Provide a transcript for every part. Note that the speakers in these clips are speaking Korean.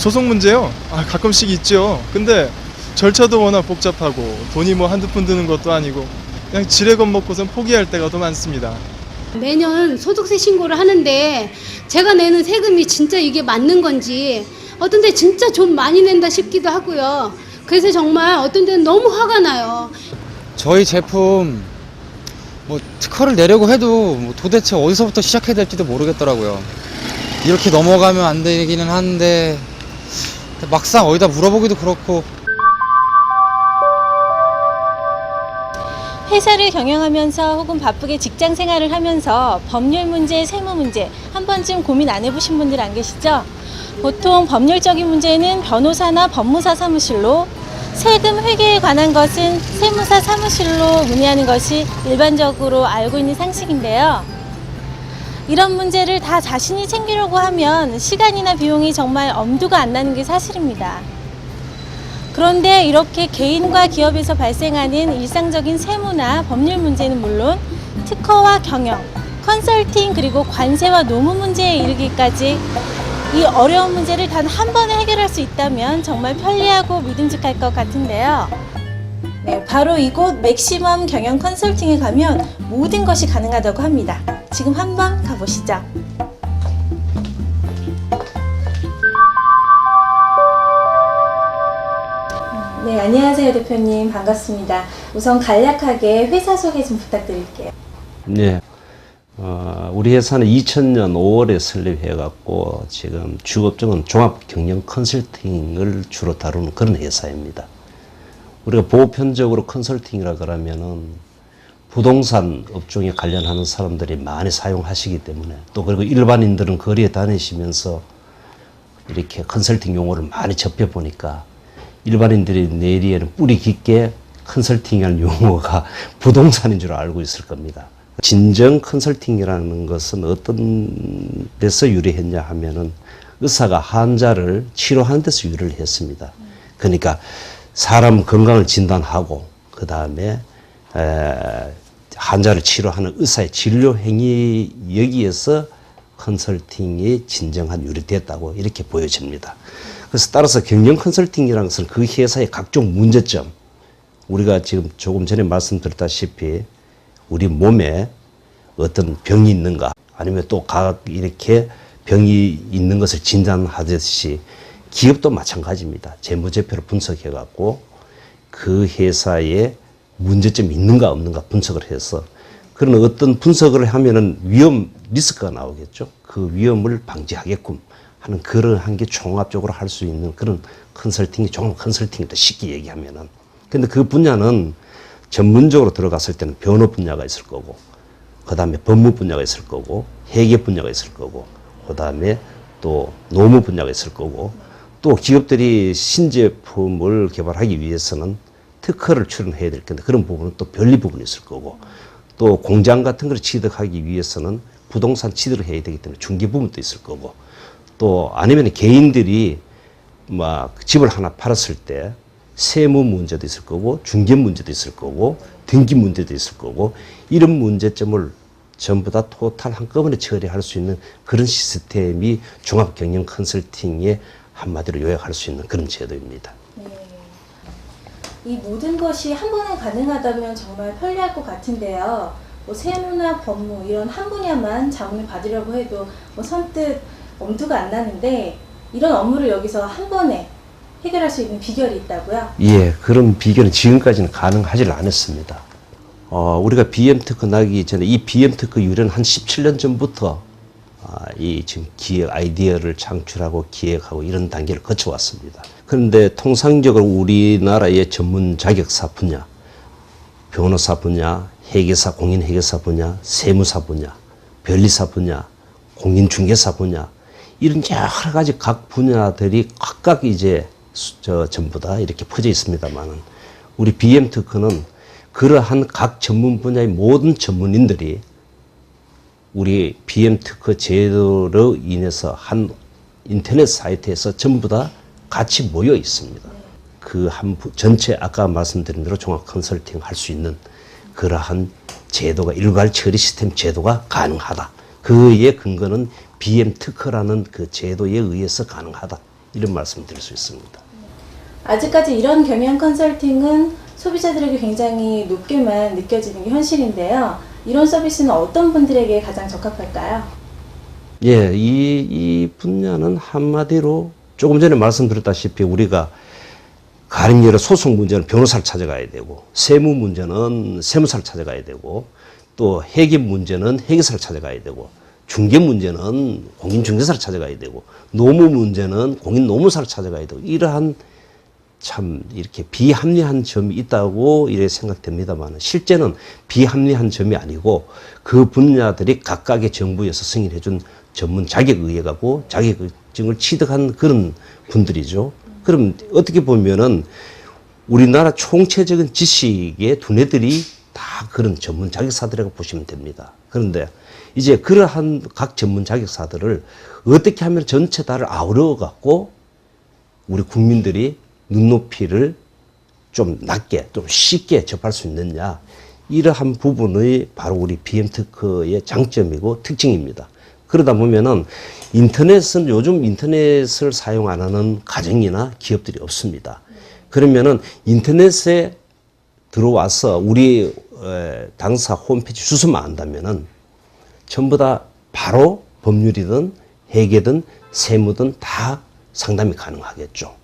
소송 문제요? 가끔씩 있죠. 근데 절차도 워낙 복잡하고 돈이 뭐 한두 푼 드는 것도 아니고 그냥 지레 겁먹고선 포기할 때가 더 많습니다. 매년 소득세 신고를 하는데 제가 내는 세금이 진짜 이게 맞는 건지 어떤 데 진짜 좀 많이 낸다 싶기도 하고요. 그래서 정말 어떤 데는 너무 화가 나요. 저희 제품 뭐 특허를 내려고 해도 뭐 도대체 어디서부터 시작해야 될지도 모르겠더라고요. 이렇게 넘어가면 안 되기는 한데 막상 어디다 물어보기도 그렇고. 회사를 경영하면서 혹은 바쁘게 직장 생활을 하면서 법률 문제, 세무 문제 한 번쯤 고민 안 해보신 분들 안 계시죠? 보통 법률적인 문제는 변호사나 법무사 사무실로, 세금 회계에 관한 것은 세무사 사무실로 문의하는 것이 일반적으로 알고 있는 상식인데요. 이런 문제를 다 자신이 챙기려고 하면 시간이나 비용이 정말 엄두가 안 나는 게 사실입니다. 그런데 이렇게 개인과 기업에서 발생하는 일상적인 세무나 법률 문제는 물론 특허와 경영, 컨설팅 그리고 관세와 노무 문제에 이르기까지 이 어려운 문제를 단 한 번에 해결할 수 있다면 정말 편리하고 믿음직할 것 같은데요. 네, 바로 이곳 맥시멈 경영 컨설팅에 가면 모든 것이 가능하다고 합니다. 지금 한번 가보시죠. 네, 안녕하세요 대표님. 반갑습니다. 우선 간략하게 회사 소개 좀 부탁드릴게요. 네. 우리 회사는 2000년 5월에 설립해갖고 지금 주업종은 종합경영 컨설팅을 주로 다루는 그런 회사입니다. 우리가 보편적으로 컨설팅이라 그러면은 부동산 업종에 관련하는 사람들이 많이 사용하시기 때문에 또 그리고 일반인들은 거리에 다니시면서 이렇게 컨설팅 용어를 많이 접해보니까 일반인들이 내리에는 뿌리 깊게 컨설팅이라는 용어가 부동산인 줄 알고 있을 겁니다. 진정 컨설팅이라는 것은 어떤 데서 유래했냐 하면은 의사가 환자를 치료하는 데서 유래를 했습니다. 그러니까 사람 건강을 진단하고 그 다음에 환자를 치료하는 의사의 진료 행위 여기에서 컨설팅이 진정한 유래됐다고 이렇게 보여집니다. 그래서 따라서 경영 컨설팅이라는 것은 그 회사의 각종 문제점, 우리가 지금 조금 전에 말씀드렸다시피 우리 몸에 어떤 병이 있는가 아니면 또 각 이렇게 병이 있는 것을 진단하듯이 기업도 마찬가지입니다. 재무제표를 분석해 갖고 그 회사에 문제점이 있는가 없는가 분석을 해서 그런 어떤 분석을 하면은 위험 리스크가 나오겠죠. 그 위험을 방지하게끔 하는 그러한 게 종합적으로 할 수 있는 그런 컨설팅이 종합 컨설팅이다 쉽게 얘기하면은. 근데 그 분야는 전문적으로 들어갔을 때는 변호 분야가 있을 거고, 그 다음에 법무 분야가 있을 거고, 회계 분야가 있을 거고, 그 다음에 또 노무 분야가 있을 거고, 또 기업들이 신제품을 개발하기 위해서는 특허를 출원해야 될 건데 그런 부분은 또 별리 부분이 있을 거고, 또 공장 같은 걸 취득하기 위해서는 부동산 취득을 해야 되기 때문에 중개 부분도 있을 거고, 또 아니면 개인들이 막 집을 하나 팔았을 때 세무 문제도 있을 거고 중개 문제도 있을 거고 등기 문제도 있을 거고 이런 문제점을 전부 다 토탈 한꺼번에 처리할 수 있는 그런 시스템이 종합경영 컨설팅의 한마디로 요약할 수 있는 그런 제도입니다. 네. 이 모든 것이 한 번에 가능하다면 정말 편리할 것 같은데요. 뭐 세무나 법무 이런 한 분야만 자문을 받으려고 해도 뭐 선뜻 엄두가 안 나는데 이런 업무를 여기서 한 번에 해결할 수 있는 비결이 있다고요? 예, 그런 비결은 지금까지는 가능하지 않았습니다. 우리가 BM특허 나기 전에 이 BM특허 유래는 한 17년 전부터 이 지금 기획 아이디어를 창출하고 기획하고 이런 단계를 거쳐왔습니다. 그런데 통상적으로 우리나라의 전문 자격사 분야, 변호사 분야, 회계사, 공인회계사 분야, 세무사 분야, 변리사 분야, 공인중개사 분야 이런 여러 가지 각 분야들이 각각 이제 전부 다 이렇게 퍼져 있습니다만은 우리 BM특허는 그러한 각 전문 분야의 모든 전문인들이 우리 BM특허 제도로 인해서 한 인터넷 사이트에서 전부 다 같이 모여 있습니다. 그 한 전체 아까 말씀드린 대로 종합 컨설팅 할 수 있는 그러한 제도가 일괄 처리 시스템 제도가 가능하다. 그의 근거는 BM특허라는 그 제도에 의해서 가능하다. 이런 말씀 드릴 수 있습니다. 아직까지 이런 경영 컨설팅은 소비자들에게 굉장히 높게만 느껴지는 게 현실인데요. 이런 서비스는 어떤 분들에게 가장 적합할까요? 예, 이 분야는 한마디로 조금 전에 말씀드렸다시피 우리가 가령 예를 소송 문제는 변호사를 찾아가야 되고, 세무 문제는 세무사를 찾아가야 되고, 또 회계 문제는 회계사를 찾아가야 되고, 중개 문제는 공인중개사를 찾아가야 되고, 노무 문제는 공인노무사를 찾아가야 되고, 이러한 참 이렇게 비합리한 점이 있다고 이래 생각됩니다만, 실제는 비합리한 점이 아니고 그 분야들이 각각의 정부에서 승인해준 전문 자격의뢰가고 자격증을 취득한 그런 분들이죠. 그럼 어떻게 보면은 우리나라 총체적인 지식의 두뇌들이 다 그런 전문 자격사들이라고 보시면 됩니다. 그런데 이제 그러한 각 전문 자격사들을 어떻게 하면 전체 다를 아우러 갖고 우리 국민들이 눈높이를 좀 낮게, 좀 쉽게 접할 수 있느냐, 이러한 부분의 바로 우리 BM특허의 장점이고 특징입니다. 그러다 보면은 인터넷은 요즘 인터넷을 사용 안 하는 가정이나 기업들이 없습니다. 그러면은 인터넷에 들어와서 우리 당사 홈페이지 주소만 안다면은 전부 다 바로 법률이든 회계든 세무든 다 상담이 가능하겠죠.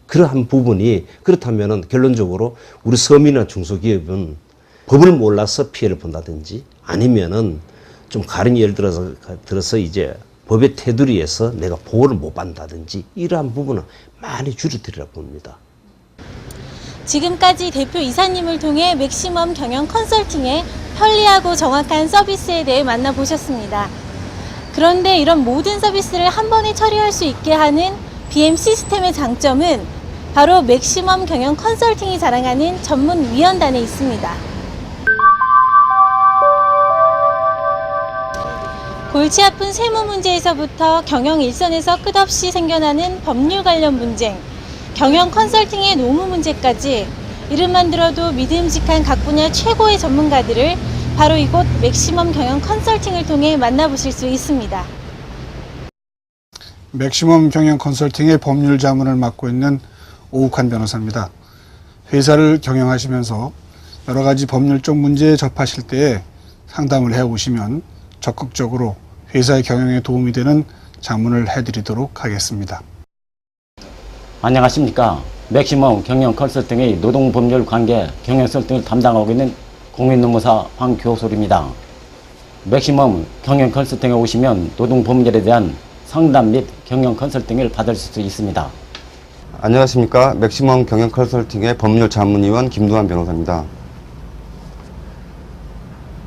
그러한 부분이 그렇다면은 결론적으로 우리 서민이나 중소기업은 법을 몰라서 피해를 본다든지 아니면은 좀 가령 예를 들어서 이제 법의 테두리에서 내가 보호를 못 받는다든지 이러한 부분은 많이 줄어들리라고 봅니다. 지금까지 대표 이사님을 통해 맥시멈 경영 컨설팅의 편리하고 정확한 서비스에 대해 만나보셨습니다. 그런데 이런 모든 서비스를 한 번에 처리할 수 있게 하는 BM 시스템의 장점은 바로 맥시멈 경영 컨설팅이 자랑하는 전문 위원단에 있습니다. 골치 아픈 세무 문제에서부터 경영 일선에서 끝없이 생겨나는 법률 관련 분쟁, 경영 컨설팅의 노무 문제까지 이름만 들어도 믿음직한 각 분야 최고의 전문가들을 바로 이곳 맥시멈 경영 컨설팅을 통해 만나보실 수 있습니다. 맥시멈 경영 컨설팅의 법률 자문을 맡고 있는 오욱환 변호사입니다. 회사를 경영하시면서 여러 가지 법률적 문제에 접하실 때에 상담을 해오시면 적극적으로 회사의 경영에 도움이 되는 자문을 해드리도록 하겠습니다. 안녕하십니까. 맥시멈 경영 컨설팅의 노동법률 관계 경영 설득을 담당하고 있는 공인노무사 황교솔입니다. 맥시멈 경영 컨설팅에 오시면 노동법률에 대한 상담 및 경영 컨설팅을 받을 수 있습니다. 안녕하십니까. 맥시멈 경영 컨설팅의 법률 자문위원 김두한 변호사입니다.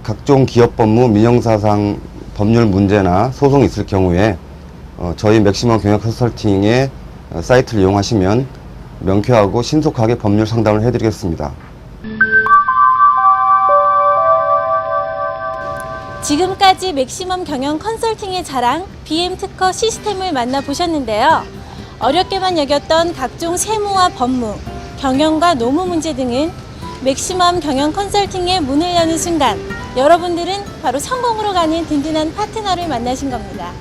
각종 기업 법무, 민형사상 법률 문제나 소송이 있을 경우에 저희 맥시멈 경영 컨설팅의 사이트를 이용하시면 명쾌하고 신속하게 법률 상담을 해드리겠습니다. 지금까지 맥시멈 경영 컨설팅의 자랑 BM 특허 시스템을 만나보셨는데요. 어렵게만 여겼던 각종 세무와 법무, 경영과 노무 문제 등은 맥시멈 경영 컨설팅의 문을 여는 순간 여러분들은 바로 성공으로 가는 든든한 파트너를 만나신 겁니다.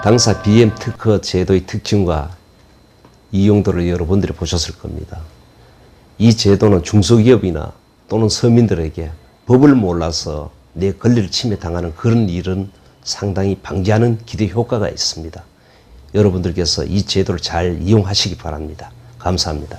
당사 BM 특허 제도의 특징과 이용도를 여러분들이 보셨을 겁니다. 이 제도는 중소기업이나 또는 서민들에게 법을 몰라서 내 권리를 침해당하는 그런 일은 상당히 방지하는 기대 효과가 있습니다. 여러분들께서 이 제도를 잘 이용하시기 바랍니다. 감사합니다.